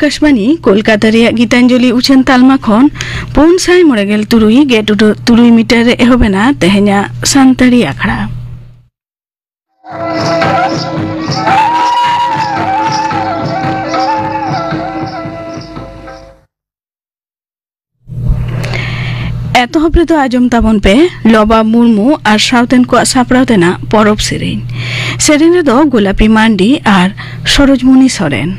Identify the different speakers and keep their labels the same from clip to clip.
Speaker 1: आकाशवाणी कोलकाता रे गीतांजलि उछन तालमा खन 493.3 मीटर रे एहोबेना तेहेना सान्ताड़ी आखड़ा एतहबरे तो आजम ताबन पे लबा मुर्मू और साउथेन को सापड़ातेना परब सेरेन रे दो गोलापी मांडी और सरोजमुनी सोरेन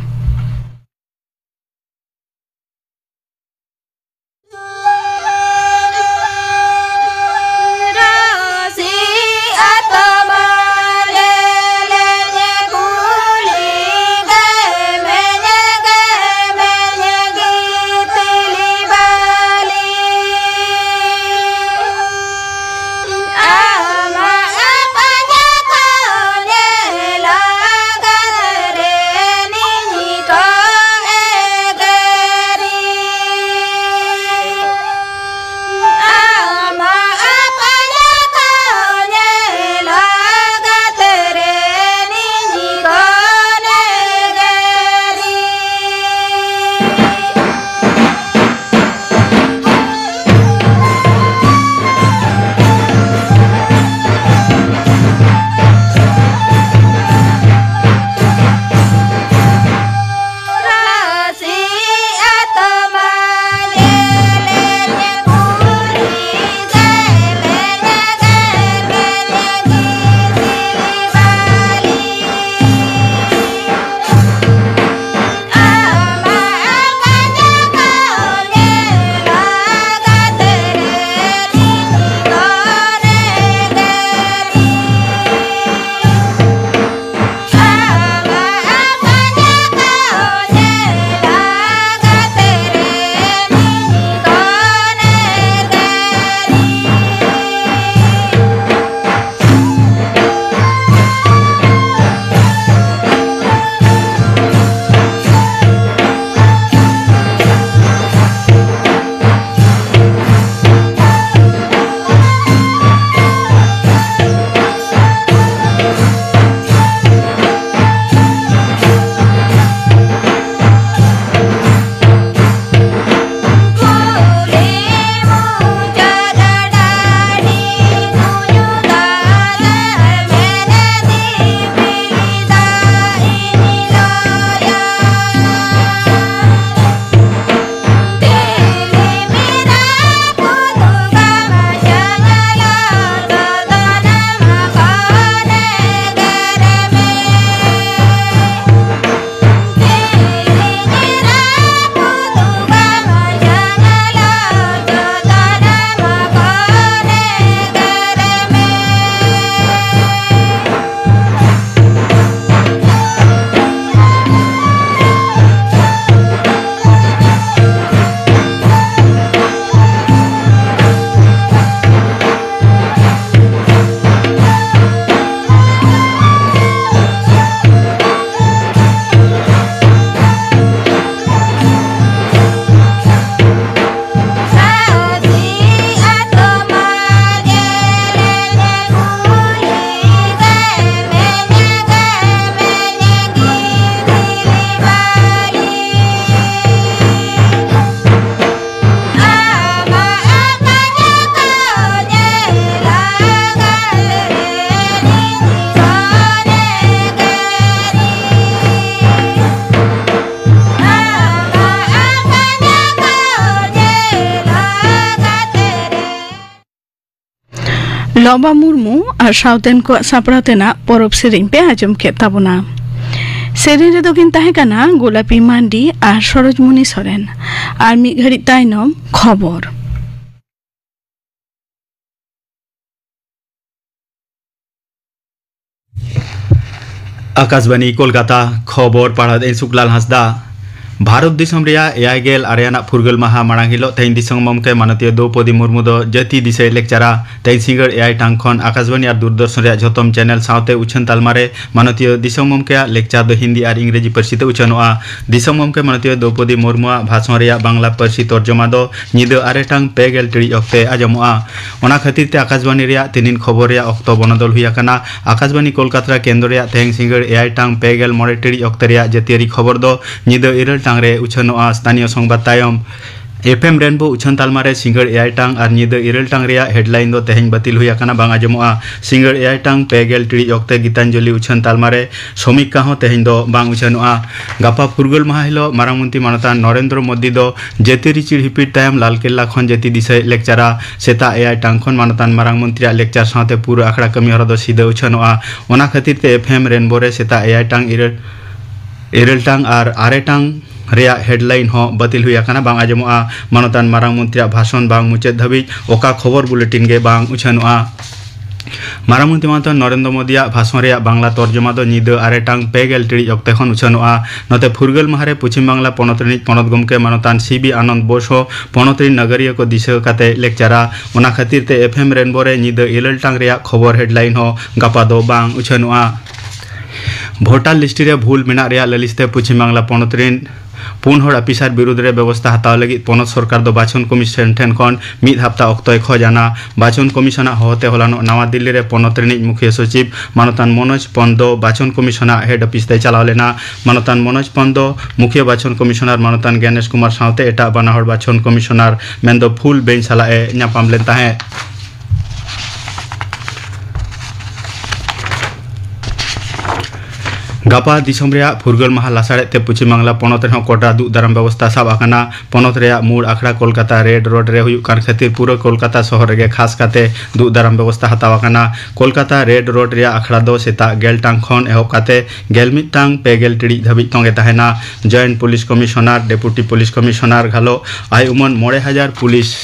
Speaker 1: लबा मुर्मू और साउथेन को सापड़ातेना परब सेरेन पे आजम के ताबना सेरेन रे दो किन ताहेकाना गोलापी मांडी और सरोजमुनी सोरेन और मी घड़ी ताइनम खबर
Speaker 2: आकाशवाणी कोलकाता खबर पढ़ा शुक्लाल हांसदा भारत दिसम रेया एयागेल आरेयाना फुरगल माहा मांग हिलो तेन दिसम ममके मानतीय द्रौपदी मुर्मू दो जाति दिसय लेक्चरा तेन सिंगर एआई टांगखन आकाशवाणी और दूरदर्शन रे झतम चैनल सावते उछन तालमारे मानतीय दिसम ममके लेक्चर दो हिंदी और इंग्रेजी पार्सीते उछनोआ दिसम ममके मानतीय द्रौपदी मुर्मुआ भाषण रेया बांग्ला पार्सी तर्जमा दो निदो आरे टांग 2 टिड़ी अक्ते आजमोआ ओना खातिर आकाशवाणी रेया तिनिन खबर रेया अक्तो बनदल हुइयाकाना आकाशवाणी कोलकाता केंद्र रेया तेन सिंगर एआई टांग 2 टिड़ी अक्ते रेया जातियारी खबर दो निदो 2 tangre uchanoa staniyo songbad tayom FM Rainbow Uchan Talmare Singer AI Tang ar Nida Irel Tang rea headline do teheng batil huya kana bang ajomoa Singer AI Tang pegel tri okte Gitanjali Uchan Talmare Somik ka ho teheng do bang uchanoa gapa Purgul maha hilo Marangmunti Manotan Narendra Modi do jeti richir hipit tayam Lalkella khon jeti disai lectura seta AI Tang khon Manotan Marangmunti lecture saute pura akhra kami hora do sida uchanoa ona khatir te FM Rainbow re seta AI Tang Irel Tang ar Are Tang rea headline ho batil huya kana bang ajomoa Manotan Marangmunti bhason bang muchet dhabi oka khobor bulletin ge bang uchanoa Marangmunti Manotan Narendra Modi bhason rea bangla torjoma do Nida Are Tang pegel tri okte khon uchanoa note Purgul mahare Puchim Bangla ponotrini ponot gomke Manotan CB Anand Bosho ponotrin nagariya ko disha kate lectura ona khatir te FM Rainbow re Nida Irel Tang rea khobor headline ho gapa do bang uchanoa voter list re bhul mena rea laliste Puchim Bangla ponotrin पुनहर अफिसार बिरुद्ध व्यवस्था हताव लगी पनत सरकार दो बाचन commission ठेन खन मिद हफ्ता अक्तय खजाना बाचन कमिशना होते होलानो नवा दिल्ली रे पनत रिनिज मुख्य सचिव मानतान मनोज पंदो बाचन कमिशना हेड ऑफिस ते चलाव लेना मानतान मनोज पंदो मुख्य बाचन कमिशनर मानतान गणेश कुमार सावते एटा बनाहर बाचन कमिशनर मेंदो फुल बेंच सलाए न्यापाम लेन ताहे गपा दिसम रे फुरगल महा लासाड़े ते पुचिम बांग्ला पनत रे कोटा दु दाराम व्यवस्था साब आकाना पनत रे मूड आखड़ा कोलकाता रेड रोड रे हुयु कान खातिर पूरा कोलकाता शहर रे खास काते दु दाराम व्यवस्था हताव आकाना कोलकाता रेड रोड रे आखड़ा दो सेता गेल टांग खन एहो काते गेल मिटांग पेगेल टिड़ी धाबि तंगे ताहेना joint police commissioner deputy police commissioner घालो आय उमन 9000 पुलिस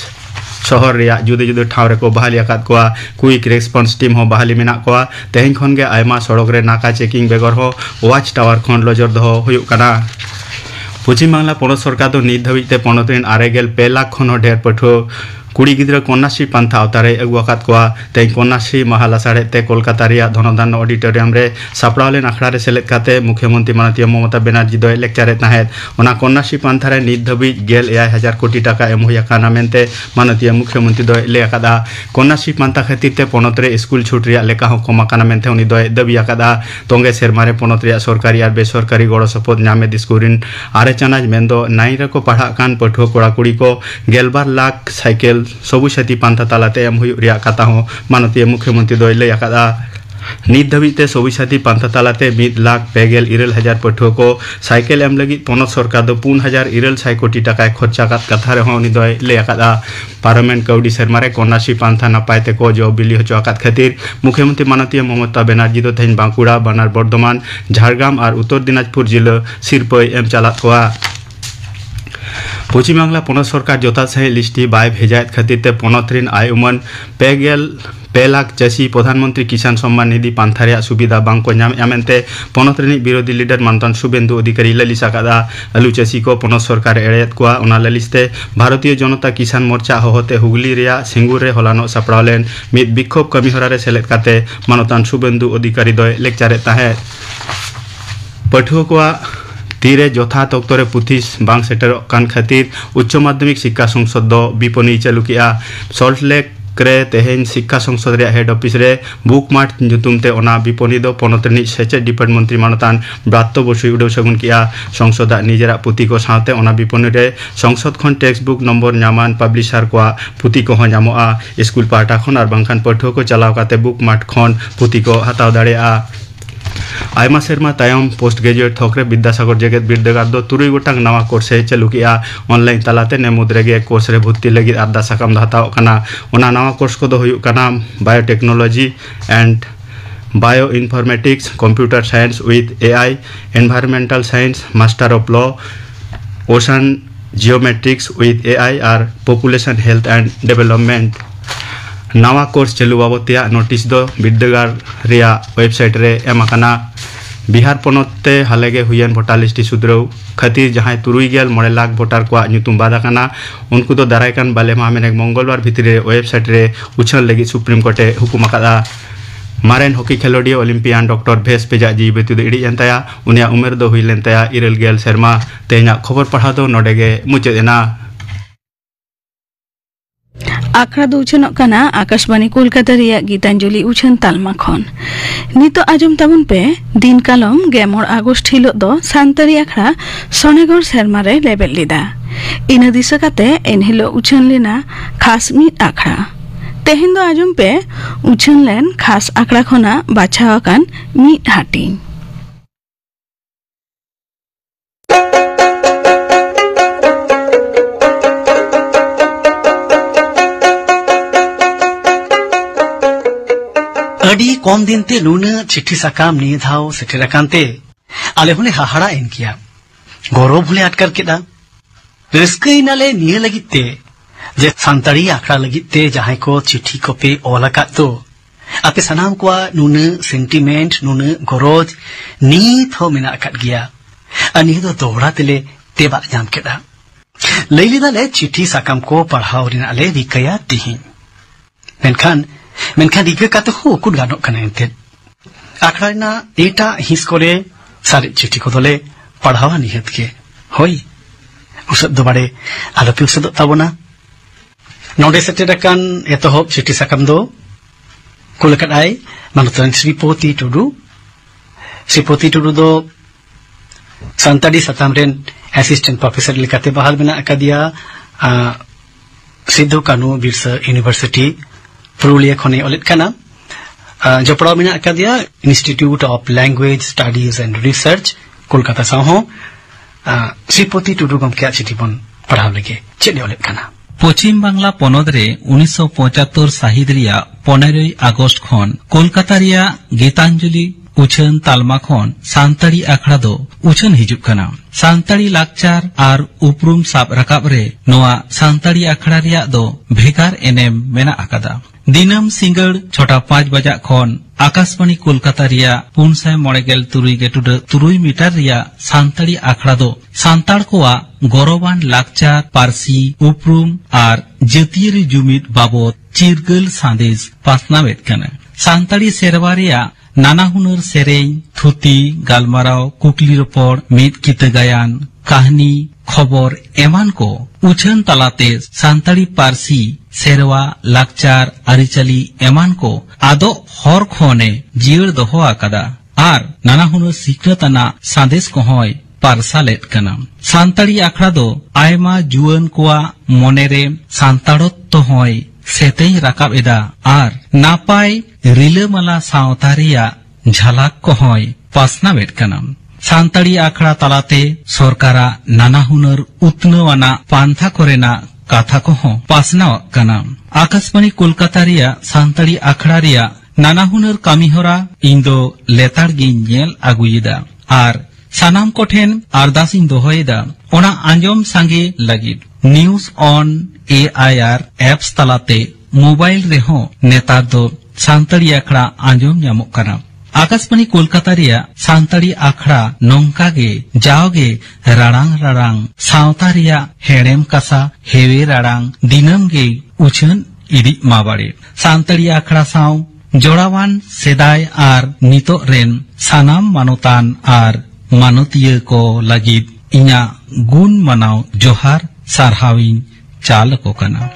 Speaker 2: शहर रे जुदे जुदे ठाव रे को बहाली आकात कोआ क्विक रेस्पॉन्स टीम हो बहाली मेना कोआ तेहिं खन गे आयमा सड़क रे नाका चेकिंग बेगर हो वाच टावर खन लजर दो हुयु काना पश्चिम बांग्ला पनत सरकार दो नित धाबि ते पनतरिन 2.5 लाख खन ढेर पठो कुड़ी गिद्रा कन्याश्री पंथा अवतारे अगुआकात कोआ ते कन्याश्री महालासाड़े ते कोलकाता रे धनदान ऑडिटोरियम रे सापड़ावलेन आखड़ा रे सेलेद काते मुख्यमंत्री माननीय ममता बनर्जी दो लेक्चर ताहेत ओना कन्याश्री पंथा रे नित धाबि 9,000 कोटी टाका एम हुया काना मेनते माननीय मुख्यमंत्री दो ले आकादा कन्याश्री पंथा खातिर ते पनत रे स्कूल छूट रे लेका हो कमा काना मेनते उनी दो दाबी आकादा तोंगे सेरमारे पनत रे सरकारी और बेसरकारी गड़ो सपोद नामे दिस्कुरिन आरे चानाज मेंदो 9 रे को पढ़ा कान पठुआ कोड़ा कुड़ी को 12 लाख साइकेल सबु साथी पांथा तालाते एम हुयु रिया कथा हो माननीय मुख्यमंत्री दो ले आकादा नित धाबिते सबु साथी पांथा तालाते 1,50,000 पठुआ को साइकेल एम लगी पनत सरकार दो 4,000 कोटी टाका खर्चा कथा रे होनी दो ले आकादा पार्लियामेंट कौडी शर्मारे कन्याश्री पांथा नपायते को जो बिली हचो आकात खातिर मुख्यमंत्री माननीय ममता बनर्जी दो तेहिं बांकुड़ा बनार बर्धमान झारग्राम और उत्तर दिनाजपुर जिला सिरपय एम चालात कोआ पश्चिम बांग्ला पनत सरकार जोता सही लिस्टी बाय भेजायत खातिर ते पनतरिन आय उमन 2 लाख चासी प्रधानमंत्री किसान सम्मान निधि पांथा रे सुविधा बांग को यामेंते पनतरिन विरोधी लीडर मानतान शुभेंदु अधिकारी ललिसा कादा आलू चासी को पनत सरकार एड़ेत कोआ ओना ललिसते भारतीय जनता किसान मोर्चा होते हुगली रे सिंगुर रे होलानो सापड़ावलेन मिद विक्षोभ कमी हरा रे सेलेद काते मानतान शुभेंदु अधिकारी दो लेक्चर ताहे पठुआ कोआ तीरे यथार्थ अक्तरे पुथिस बांग सेटर कान खातिर उच्च माध्यमिक शिक्षा संसद दो विपणी चालू किया सल्ट लेक करे तेहें शिक्षा संसद रे हेड ऑफिस रे बुक मार्ट जुतुमते ओना विपणी दो पनतरिनी सेचेट डिपार्टमेंट मंत्री मानतान ब्रात्य बसुई उडो सगुन किया संसद निजेरा पुथि को साथे ओना विपणी रे संसद खन text book number Naaman publisher को पुथि को नामोआ स्कूल पाटा खन और बांखान पठुआ को चलाव काते बुक मार्ट खन पुथि को हताव दाड़ेआ आयमा सेरमा तायम पोस्ट ग्रेजुएट थोकरे विद्यासागर जगत बिरदागार दो 3 गोटांग नवा कोर्स चालू किया ऑनलाइन तालाते नेमुद रेगे कोर्स रे भर्ती लगी आरदा साकाम हताव काना ओना नवा कोर्स को दो हुयु काना biotechnology and bio informatics computer science with AI environmental science master of law ocean geometrics with AI और पॉपुलेशन हेल्थ एंड डेवलपमेंट नवा कोर्स चालू बाबतिया नोटिस दो बिरदागार रिया वेबसाइट रे एमाकाना बिहार पनते हालेगे हुयन भोटार लिस्टी सुधराव खातिर जहां 3.9 लाख भोटार को नुतुम बादाकाना उनको तो दारायकान बाले माह में मंगलवार भितरे वेबसाइट रे उछल लगी सुप्रीम कोर्टे हुकुम आकादा मारेन हॉकी खेलोडिया ओलंपियान डॉक्टर भेस पेजा जी बेतुद इड़ी एंताया उनिया उमेर दो हुई लेनताया 9 सेरमा तेना खबर पढ़ा दो नोडेगे मुचादेना
Speaker 1: आखड़ा दो उछनोग काना आकाशवाणी कोलकाता रिया गीतांजलि उछन तालमा खन नितो आजम ताबुन पे दिन कालम 11 आगस्ट हिलो दो सानतारी आखड़ा सोनेगढ़ सेरमा रे लेबेल लिदा इन दिसा काते एन हिलो उछन लेना खास मिट आखड़ा तेहेन दो आजम पे उछन लेन खास आखड़ा खना बाछाव कान मिट हाटिंग
Speaker 3: अड़ी कम दिन ते नुना चिट्ठी साकाम निये धाव सेटेराकांते आले होने हाहाड़ा एन किया गौरव भूले अटकर केदा रिस्क इनाले निये लगिते जे संताड़ी आखड़ा लगिते जहां को चिट्ठी को पे ओलाका तो आपे सनाम को नुना सेंटिमेंट नुना गौरव नीत हो मिना अकट गया अनि दो दोहरा तेले तेबा जाम केदा लैलिदा ले चिट्ठी साकाम को पढ़ाव रिना ले रिकया तिहिन मेनखान रिका काते हो कुड गानो कना एंते आखड़ा ना एटा हिस करे सारे चिट्ठी को दोले पढ़ावा निहत के होई उसद दो बड़े आलोपी उसद ताबोना नोडे सेटेराकान एतोहब चिट्ठी साकाम दो कुलकाताय मानतन श्रीपोती टुडू दो संताड़ी सताम रेन असिस्टेंट प्रोफेसर लेकाते बहाल बिना अकादिया सिद्धू कानू बिरसा यूनिवर्सिटी पुरुलिया खने ओलेट काना जपड़ा मिना अकादिया institute of language studies and research Kolkata साहो श्रीपोती टुडू गमके चिट्ठी बन पढ़ाव लगे चेदे ओलेट काना
Speaker 4: पश्चिम बांगला पनद रे 1975 साहित रिया 15 आगस्ट खन कोलकाता रिया गीतांजलि उछन तालमा खन सानताड़ी आखड़ा दो उछन हिजुक काना सानताड़ी लाकचार आर उपरुम साब रकाब रे नोआ सानताड़ी आखड़ा रिया दो भेगार एनेम मेना आकादा दिनम सिंगड़ 6:05 बजा खन आकाशवाणी कोलकाता रिया 493 मीटर रिया सानताड़ी आखड़ा दो सानताड़ कोआ गौरवान लाकचार पारसी उपरुम आर जतियारी जुमिद बाबद चिरगल सादेश पासनावेद काना सानताड़ी सेरवा रिया नाना हुनर सेरें थुती गालमाराव कुकली रोपड़ मिद किता गायान कहानी खबर एमान को उछन तलाते सानताड़ी पारसी सेरवा लाकचार आरिचाली एमान को आदो हर खोने जियर दोहो आकादा आर नाना हुनर सिखरताना सादेश को होय पारसालेत कना सानताड़ी आखड़ा दो आयमा जुआन कोआ मोनेरे सानताड़ोत्तो होय सेतेई राकाब एदा आर नापाय रिलामाला सावतारिया झलक को होय पासनावेद कना सानताड़ी आखड़ा तलाते सरकारा नाना हुनर उतनवाना पांथा कोरेना काथा को हो पासनाव कना आकाशवाणी कोलकाता रिया सानताड़ी आखड़ा रिया नाना हुनर कामीहोरा इंदो लेतार गी नेल आगुयेदा आर सानाम कोठेन आरदासिन दोहोयेदा ओना आंजोम सांगे लगिद न्यूज ऑन AIR एप्स तलाते मोबाइल रेहो नेतार दो सानताड़ी आखड़ा आंजोम न्यामोग कना आकाशवाणी कोलकाता रिया सानताड़ी आखड़ा नोंका गे जाओगे राड़ांग सावता रिया हेड़ेम कासा हेवे राड़ांग दिनम गे उछन इडी माबाड़े सानताड़ी आखड़ा साव जोड़ावान सेदाय आर नितो रेन सानाम मानोतान आर मानोतिय को लगिद इना गुण मनाव जोहार सारहाविन चाल को कना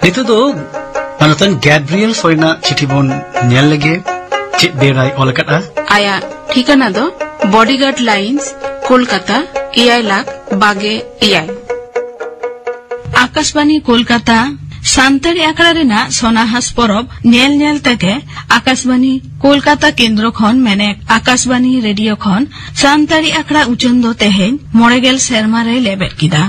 Speaker 3: नितो दो मानोतन गैब्रियल सोइना चिट्ठी बन नेल लगे चिट बेराय ओलकटा
Speaker 5: आया ठिकाना दो बॉडीगार्ड लाइन्स कोलकाता 2 आकाशवाणी कोलकाता सानताड़ी आखड़ा रेना सोनाहास परब नेल नेल तके आकाशवाणी कोलकाता केंद्र खन मेने आकाशवाणी रेडियो खन सानताड़ी आखड़ा उचन दो तेहेन 9 सेरमा रे लेबेट किदा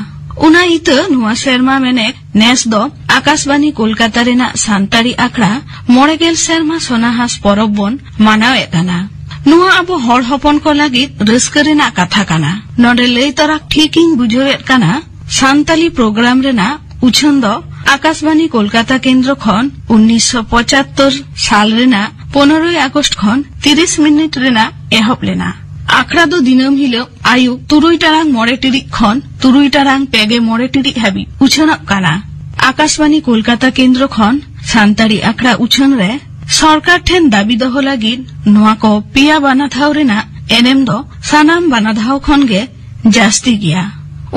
Speaker 5: उना इत नुआ सेरमा मेने नेस दो आकाशवाणी कोलकाता रेना सानताड़ी आखड़ा 9 सेरमा सोनाहास परब बन मानावे काना नुआ अबो हर हपन को लागिद रस्क रेना कथा काना नोडे लई तोरा ठीकिंग बुझोवेत काना सानताली प्रोग्राम रेना उछन दो आकाशवाणी कोलकाता केंद्र खन 1975 साल रेना 15 आगस्ट खन 30 मिनिट रेना एहब लेना आखड़ा दो दिनम हिलो आयु 3 टारांग 9 टिरिक खन 3 टारांग पेगे 9 टिरिक हाबि उछनक काना आकाशवाणी कोलकाता केंद्र खन सानताड़ी आखड़ा उछन रे सरकार ठेन दाबी दहो लागिद नोआ को पिया बानाधाव रेना एनेम दो सानाम बानाधाव खन गे जास्ती गिया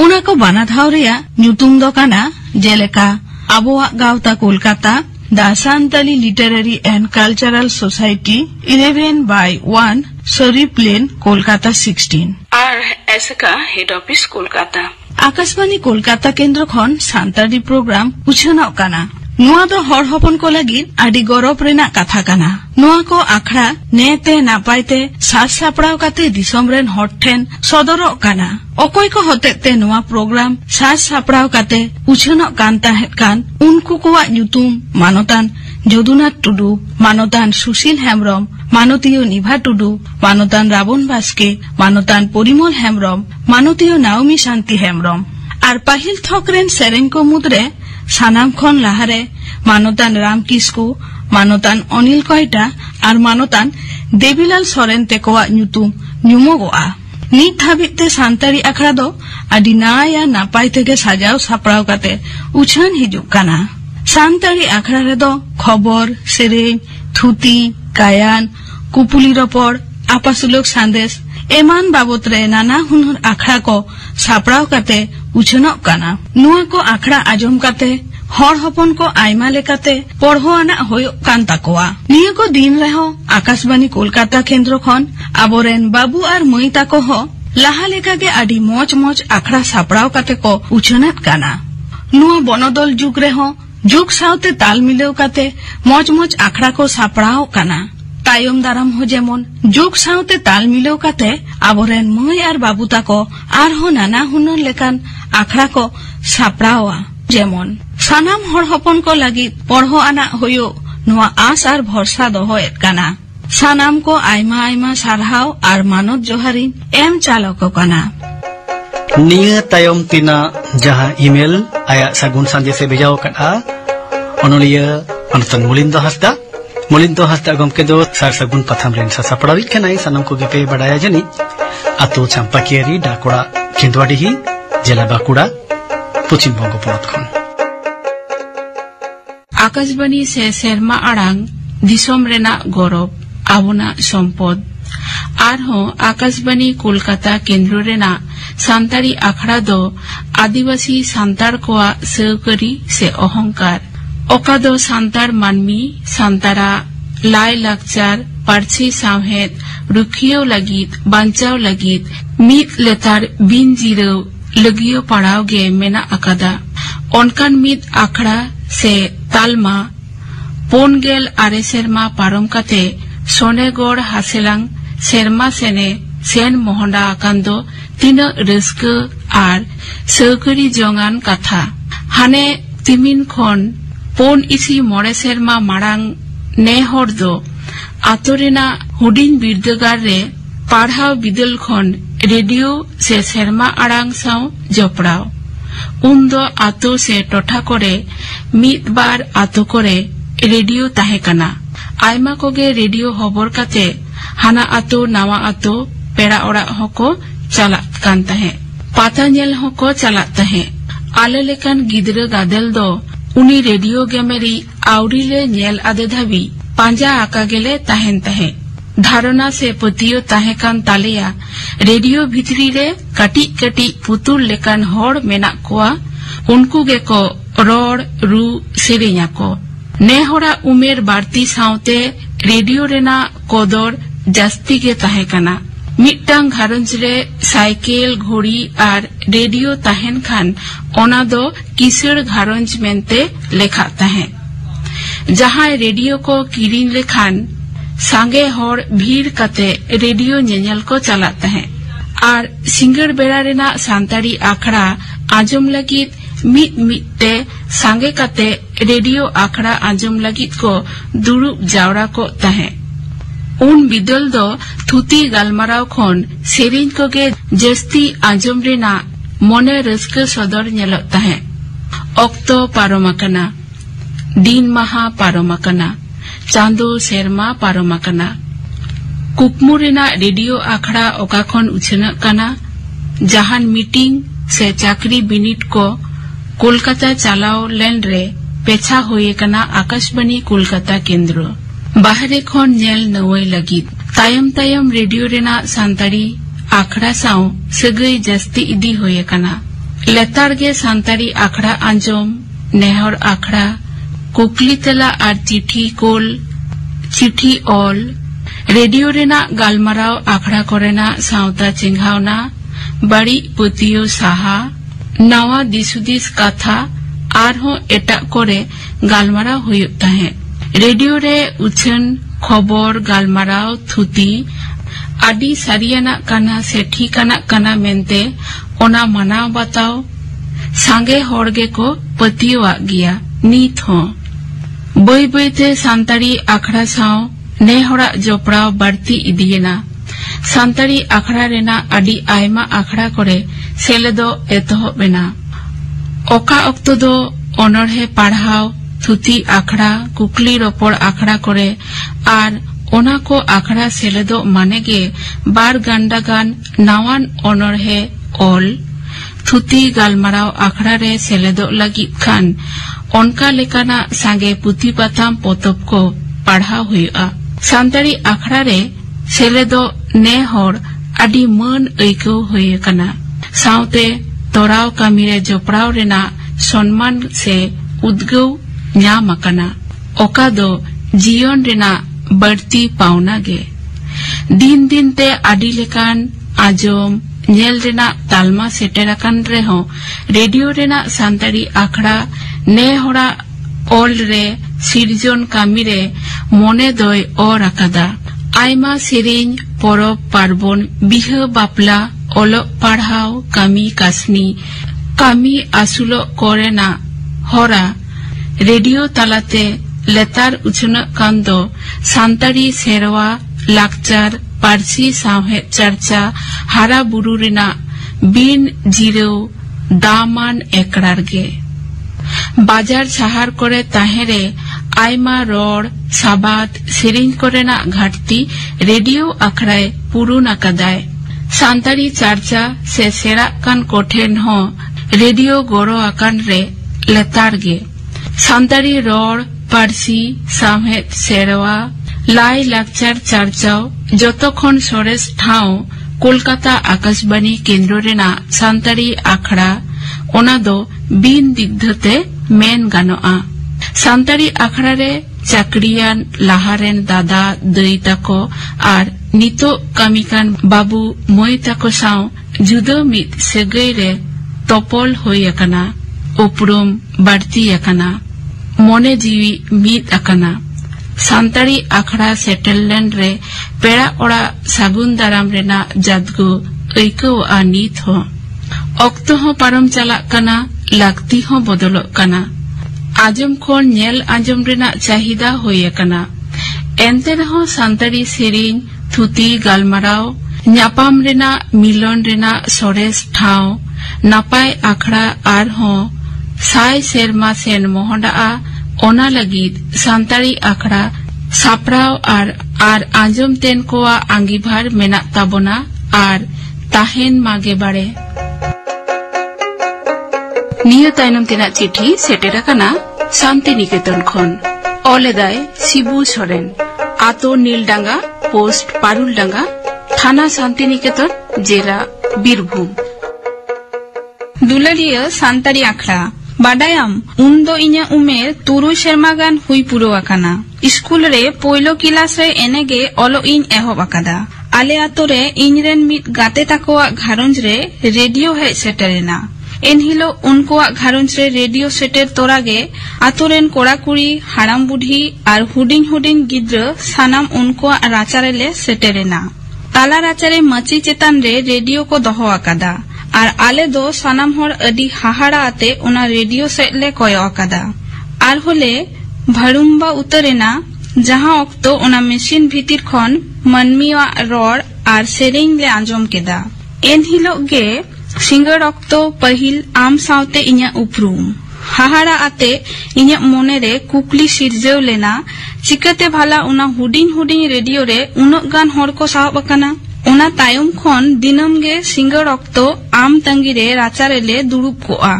Speaker 5: उना को बानाधाव रेया न्यूतुम दो काना जेलेका आबोआ गावता Kolkata the Santali literary and cultural society 11/1 Sharif lane Kolkata 16 और एसका हेड ऑफिस कोलकाता आकाशवाणी कोलकाता केंद्र खन सान्ताली प्रोग्राम उछना काना नुआ दो हर हपन को लगी आदि गौरव रेना कथा काना नुआ को आखड़ा नेते नापायते साज सापड़ाव काते दिसम रेन हर ठेन सदरो काना अकोय को होते नुआ प्रोग्राम साज सापड़ाव काते उछना कान ताहेत कान उनको को ᱧᱩᱛᱩᱢ मानोतान जदुनाथ टुडू मानोतान सुशील हेम्ब्रम मानतीय निभा टुडू मानोतान रावण बास्के मानोतान परिमल हेम्ब्रम मानतीय नाओमी शांति हेम्ब्रम और पाहिल थकरेन सेरेन को मुद्रे सानाम खन लाहारे मानोतान राम किस्कू मानोतान अनिल कयटा और मानोतान देवीलाल सोरेन तेकोआ ᱧᱩᱛᱩᱢ ᱧᱩᱢᱚᱜᱚᱜᱼᱟ ᱱᱤᱛ ᱦᱟᱹᱵᱤᱡ ᱛᱮ ᱥᱟᱱᱛᱟᱲᱤ ᱟᱠᱷᱲᱟ ᱫᱚ ᱟᱹᱰᱤ ᱱᱟᱭᱟ ᱱᱟᱯᱟᱭ ᱛᱮᱜᱮ ᱥᱟᱡᱟᱣ ᱥᱟᱯᱲᱟᱣ ᱠᱟᱛᱮ ᱩᱪᱷᱟᱹᱱ ᱦᱤᱡᱩᱜ ᱠᱟᱱᱟ ᱥᱟᱱᱛᱟᱲᱤ ᱟᱠᱷᱲᱟ ᱨᱮᱫᱚ ᱠᱷᱚᱵᱚᱨ ᱥᱮᱨᱮᱧ ᱛᱷᱩᱛᱤ गायन कुपुली रपड़ आपासुलोक संदेश एमान बाबत रे नाना हुनर आखड़ा को सापड़ाव काते उछनक काना नुआ को आखड़ा आजम काते हर हपन को आयमा लेकाते पढ़ोआना होयोग कान ताकोआ निया को दिन रेहो आकाशवाणी कोलकाता केंद्र खन आबोरेन बाबू और मई ताको हो लाहा लेका के आडी मोच मोच आखड़ा सापड़ाव काते को उछनत काना नुआ बनोदल जुग रेहो जुग सावते ताल मिलेव काते मोच मोच आखड़ा को सापड़ाव काना तायम दाराम हो जेमन जुग सावते ताल मिलेव काते आबोरेन मई और बाबू ताको आर हो नाना हुनर लेकान आखड़ा को सापड़ावा जेमन सानाम हर हपन को लगी पढ़ो आना होयो नुआ आस और भरसा दोहोएत काना सानाम को आयमा आयमा सारहाव और मानत जोहारिन एम चालको काना
Speaker 3: निया तायम तिना जहां ईमेल आया सागुन संजय से भेजाओ कटा ओनलिया अनतन मुलिंदो हस्दा गमके दो सार सागुन पथम रेन सापड़ावी कनाई सनम को गेपे बडाया जनी आतो चंपाकियारी डाकोड़ा खिंदवाडीही जिला बाकुड़ा पश्चिम बंग पनत खन
Speaker 5: आकाशवाणी से सेरमा आड़ांग दिसोम रेना गौरव आबोना सम्पद आरहो आकाशवाणी कोलकाता केंद्र रेना सान्ताड़ी आखड़ा दो आदिवासी सान्ताड़ कोआ सहकारी से अहंकार ओका दो सान्ताड़ मानमी सान्ताड़ा लाई लाकचार पार्सी सावहेद रुखियो लगित बांचाव लगित मीत लेतार बिन जीरो लगियो पड़ाव गे मेना अकादा ओनकान मीत आखड़ा से तालमा पोनगेल आरे सेरमा पारम काते सोनेगढ़ हासेलांग सेरमा सेने सेन मोहनडा आकांदो तीना रस्क आर सहकारी जंगान कथा हाने तिमिन खन पोन इसी मोड़े सेरमा मारांग ने हर दो आतोरेना हुडिन बिरदगार रे पाढ़ाव बिदल खन रेडियो से सेरमा आड़ांग साव जपड़ाव उन दो आतो से टोठा करे मीत बार आतो करे रेडियो ताहे कना आयमा कोगे रेडियो हबर काते हाना आतो नावा आतो पेड़ा ओड़ा होको चलात कान ताहे पाता नेल होको चलात ताहे आले लेकान गिदरा गादेल दो उनी रेडियो गेमेरी आवरीले नेल आदे धाबी पांजा आका गेले ताहेन ताहे धारणा से पतियो ताहे कान तालेया रेडियो भितरी रे काटी काटी पुतुल लेकान होड़ मेना कोआ उनको गे को रोड रू सेरेኛ को ने होड़ा उमेर बाड़ती सावते रेडियो रेना कोदर जास्ती गे ताहे काना मिट्टांग घारंज रे साइकेल घोड़ी और रेडियो ताहेन खान ओना दो किसड़ घारंज मेनते लेखा ताहे जहां रेडियो को किरिन लेखान सांगे होड़ भीड़ काते रेडियो नेनेल को चलाता है और सिंगड़ बेड़ा रेना सान्ताड़ी आखड़ा आजम लगित मिट मिटते सांगे काते रेडियो आखड़ा आजम लगित को दुरुब जावड़ा को ताहे उन बिदल दो थुती गालमाराव खन सेरिन को गे जस्ती आजम रेना मोने रस्क सदर नेलत ताहे ऑक्तो पारोमाकना दिन महा पारोमाकना चांदो सेरमा पारोमाकना कुकमु रेना रेडियो आखड़ा ओका खन उछना काना जहान मीटिंग से चाकरी बिनिट को कोलकाता चलाओ लेन रे पेछा होये कना आकाशवाणी कोलकाता केंद्र बाहरे खन नेल नवई लगित तायम तायम रेडियो रेना सान्ताड़ी आखड़ा साव सगई जस्ती इदी होये कना लेतार गे सान्ताड़ी आखड़ा आंजम नेहर आखड़ा कुकली तला और चिठी कोल चिठी ऑल रेडियो रेना गालमाराव आखड़ा कोरेना सावता चिंघावना बड़ी पुतियो साहा नवा दिसुदिस कथा आरहों एटा कोरे गालमाराव हुयुग ताहे रेडियो रे उछन खबर गालमाराव थुती आदि सारियाना काना से ठीकाना काना मेनते ओना मनाव बताओ सांगे होड़गे को पतिवा गिया नीत हो बई बईते सांतारी आखड़ा साव ने होड़ा जोपड़ाव बढ़ती इदियना सांतारी आखड़ा रेना आदि आयमा आखड़ा करे सेलेदो एतोहब बेना ओका अक्तो दो अनरहे पढ़ाव थुती आखड़ा कुकली रोपड़ आखड़ा करे आर ओना को आखड़ा सेलेदो मानेगे बार गांडा गान नावान अनरहे ऑल थुती गालमाराव आखड़ा रे सेलेदो लगी खान ओनका लेकाना सांगे पुथी पाथाम पोतोब को पढ़ा हुआ सांतारी आखड़ा रे सेलेदो ने होड़ आदि मन ऐको हुए कना सावते तोराव कामिरे जोपड़ाव रेना सम्मान से उद्गव न्याम अकना ओका दो जीवन रेना बढ़ती पावना गे दिन दिन ते आदि लेकान आजम नेल रेना तालमा सेटेराकान रेहो रेडियो रेना सांतारी आखड़ा ने होड़ा ऑल रे सिरजन कामिरे मोने दोय और अकादा आयमा सेरेन परब पार्बन बिह बापला ओलो पढ़ाव कामी कासनी कामी आसुलो कोरेना होरा रेडियो तालाते लेतार उछन कांदो सांतारी सेरवा लाकचार पारसी सावहे चर्चा हारा बुरु रेना बिन जीरो दामान एकड़ारगे बाजार शहर करे ताहेरे आयमा रोड साबात सेरिन कोरेना घाटती रेडियो आखड़ाए पुरुन अकदाय सांतारी चर्चा से सेरा कान कोठेन हो रेडियो गोरो आकान रे लेतारगे सांतारी रोड पारसी सामहेत सेरवा लाई लाकचार चर्चाओ जतोखन सोरेस ठाव कोलकाता आकाशबाणी केंद्र रेना सांतारी आखड़ा ओना दो बिन दिग्धते मेन गानोआ सांतारी आखड़ा रे चाकरियान लाहारेन दादा दई ताको आर नितो कामिकान बाबू मोई ताको साव जुदो मित सेगई रे तोपल होई अकना उपरुम बढ़ती अकना मोने जीवी मित अकना सांतारी आखड़ा सेटललैंड रे पेड़ा ओड़ा सागुन दाराम रेना जादगु ऐको आ नीत हो ऑक्तो हो पारम चला कना लागती हो बदलो कना आजम खोन नेल आजम रेना चाहिदा होय कना एंते रहो सांतारी सेरिन थुती गालमाराव न्यापाम रेना मिलन रेना सोरेस ठाव नापाय आखड़ा आर हो साय सेरमा सेन मोहडा ओना लगिद सांतारी आखड़ा सापड़ाव आर आंजम तेन कोआ आंगीभार मेना ताबोना आर ताहेन मागे बाड़े नियो तायनम तेना चिठी सेटेरा कना शांति निकेतन खन ओलेदाय शिबू सोरेन आतो नीलडांगा पोस्ट पारुलडांगा थाना शांति निकेतन जेरा बीरभूम दुलारिया सांतारी आखड़ा बाडायाम उन्दो इन्या उमेर तुरु शर्मा गान हुई पुरो आकाना स्कूल रे पोइलो क्लास रे एनेगे ओलो इन एहोब आकादा आले आतो रे इनरेन मित गाते ताकोआ घारंज रे रेडियो है सेटेरेना एनहिलो उनकोआ घारंज रे रेडियो सेटेर तोरागे आतो रेन कोड़ा कुड़ी हाराम बुढ़ी आर हुडिंग हुडिंग गिद्र सानाम उनकोआ राचारे ले सेटेरेना ताला राचारे मची चेतान रे रेडियो को दोहो आकादा आर आले दो सानाम हर अडी हाहाड़ा आते उना रेडियो सेट ले कोयो आकादा आर होले भाड़ुम्बा उतरेना जहां ऑक्तो उना मेशिन भीतिर खन मनमिया रोड आर सेरिंग ले आंजम केदा एन हिलो गे सिंगर ऑक्तो पहिल आम सावते इन्या उपरूम हाहाड़ा आते इन्या मोने रे कुकली सिरजेव लेना चिकते भाला उना हुडिंग हुडिंग रेडियो रे उनक गान हर को साहब अकाना उना तायम खन दिनम गे सिंगर ऑक्तो आम तंगिरे राचारे ले दुरुब कोआ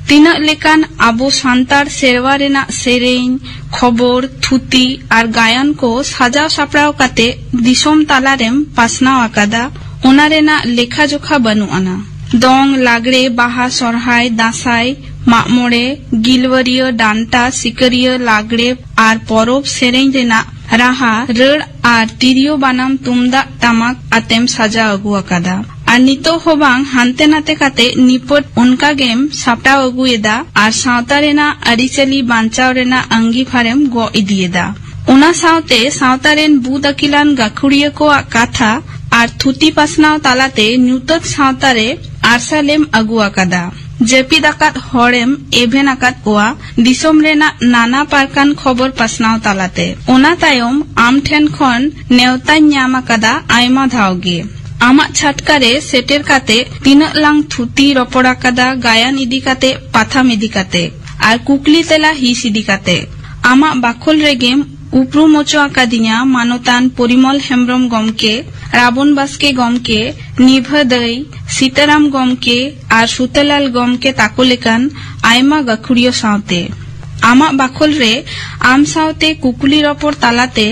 Speaker 5: तीना लेकान आबो सांतार सेरवा रेना सेरेन खबर थुती आर गायन को साजाव सापड़ाव काते दिसोम तालारेम पासनाव आकादा उना रेना लेखा जोखा बनु आना दोंग लागड़े बाहा सोरहाय दासाई मागमोड़े गिलवरिया डांटा सिकरिया लागड़े आर परब सेरेंग रेना राहा रड़ आर तिरियो बानाम तुमदा टामाक आतेम साजा अगु अकादा आर नितो होबांग हानते नाते काते निपट उनका गेम सापटाव अगुएदा आर सावता रेना अरिचली बांचाव रेना अंगी फारेम गो इदिएदा उना सावते सावता रेन बुद अकिलान गाखुड़िया को काथा आर थुती पासनाव तालाते न्यूतक सावता रे आरसालेम अगु अकादा जेपी दाकात हरेम एभेन आकात कोआ दिसोम रेना नाना पारकान खबर पासनाव तालाते ओना तायम आम ठेन खन नेवता न्याम आकादा आयमा धावगे आमा छाटकारे सेटेर काते तीना लांग थुती रपड़ आकादा गायन इदी काते पाथाम इदी काते आर कुकली तेला हिस इदी काते आमा बाखल रेगेम उपरुम ओचो आकादिया मानतान परिमल हेम्ब्रम गमके राबन बास्के गमके निभा दई सीताराम गमके आर सुतलाल गमके ताकोलेकान आयमा गाखुड़ियो सावते आमा बाखल रे आम सावते कुकुली रपड़ तालाते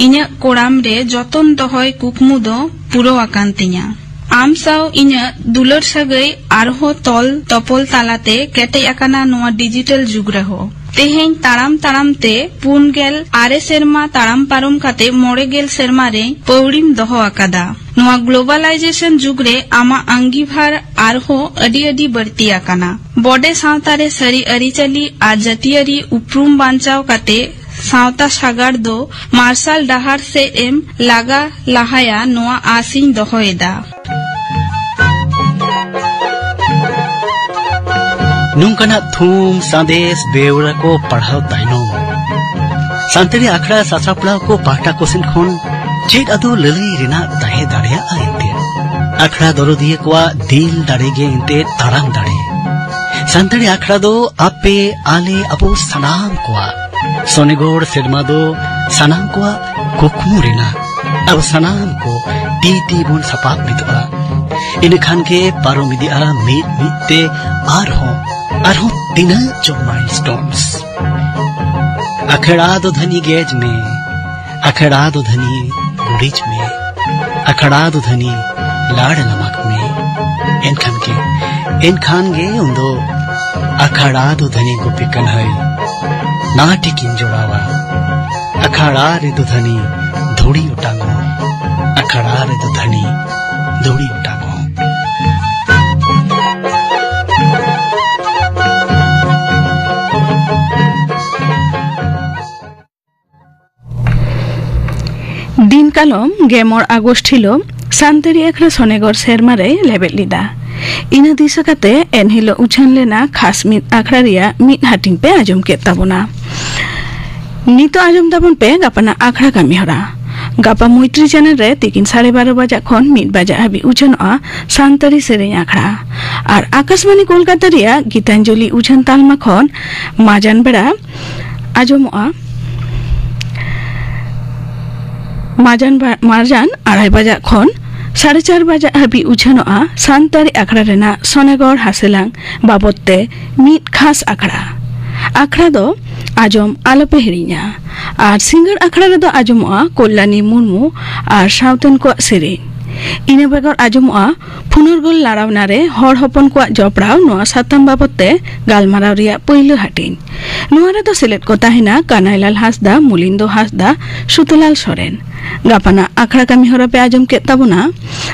Speaker 5: इन्या कोड़ाम रे जतन दहय कुकमु दो पुरो आकान तिया आम साव इन्या दुलर सागै आरहो तल तपल तालाते केटे आकाना नोआ डिजिटल जुग रहो तेहें ताराम ताराम ते पुन गेल आरे सेरमा ताराम पारम काते मोड़े गेल सेरमा रे पौड़ीम दहो आकादा नोआ ग्लोबलाइजेशन जुग रे आमा अंगी भार आरहो अडी अडी बढ़ती आकाना बॉडे सावतारे सरी अरिचली आ जतियरी उपरूम बांचाव काते सावता सागार दो मार्शल डहार से एम लागा लाहाया नोआ आसिन दहोएदा
Speaker 3: नुंकना थूम संदेश बेवरा को पढ़ाव ताइनो सांतरी आखड़ा सासापड़ा को पाटा कोसिन खोन चेत अदो लली रेना ताहे दाड़िया आइते आखड़ा दरोदिये कोआ दिल दाड़ेगे इंते ताराम दाड़े सांतरी आखड़ा दो आपे आले अबो सनाम कोआ सोनेगोड़ सेरमा दो सनाम कोआ कुकमु रेना अब सनाम को टी बुन सपाप बितवा इन खान के पारो मिदिया मीत मीते आरहो तीन जो माइलस्टोन्स अखड़ा दो धनी गेज में अखड़ा दो धनी गुड़ीज में अखड़ा दो धनी लाड़ नमक में इन खान गे उन्दो अखड़ा दो धनी गोपी कन्हई नाटी किन जोड़ावा अखड़ा रे दो धनी धोड़ी उटांगो अखड़ा रे दो धनी धोड़ी उटांगो
Speaker 1: दिन कालम गेमर आगस्ट हिलो सांतरी आखड़ा सोनेगढ़ सेरमारे लेबेल लिदा इना दिसकाते एनहिलो उछान लेना खास मित आखड़ा रिया मित हाटिंग पे आजम के ताबोना नितो आजम ताबन पे गापाना आखड़ा कामी हरा गापा मैत्री चैनल रे तिकिन 12:30 बजा खन मित बजा हाबी उछानआ सांतरी सेरेñ आखड़ा और आकाशवाणी कोलकाता रिया गीतांजलि उछान तालमा खन माजान बेड़ा आजमआ मारजान 2:30 बजा खन 4:30 बजा हाबी उछानआ सांतारी आखड़ा रेना सोनेगढ़ हासेलांग बाबते मित खास आखड़ा दो आजम आलोपे हिरिña और सिंगर आखड़ा रे दो आजमआ कल्याणी मुर्मू और सावतन को सेरेñ इना बेगर आजमआ फुनरगोल लाड़ावना रे हर हपन को जपड़ाव नोआ साताम बाबते गालमाराव रिया पहिलो हाटिन नोआ रे दो सिलेक्ट को ताहिना कानाइलाल हासदा मुलिंदो हासदा सुतलाल सोरेन गापाना आखड़ा कामी हरा पे आजम के ताबोना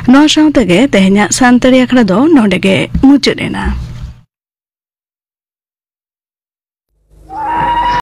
Speaker 1: नोआ सावतेगे तेहेña सांतारी आखड़ा दो नोडेगे मुचादेना।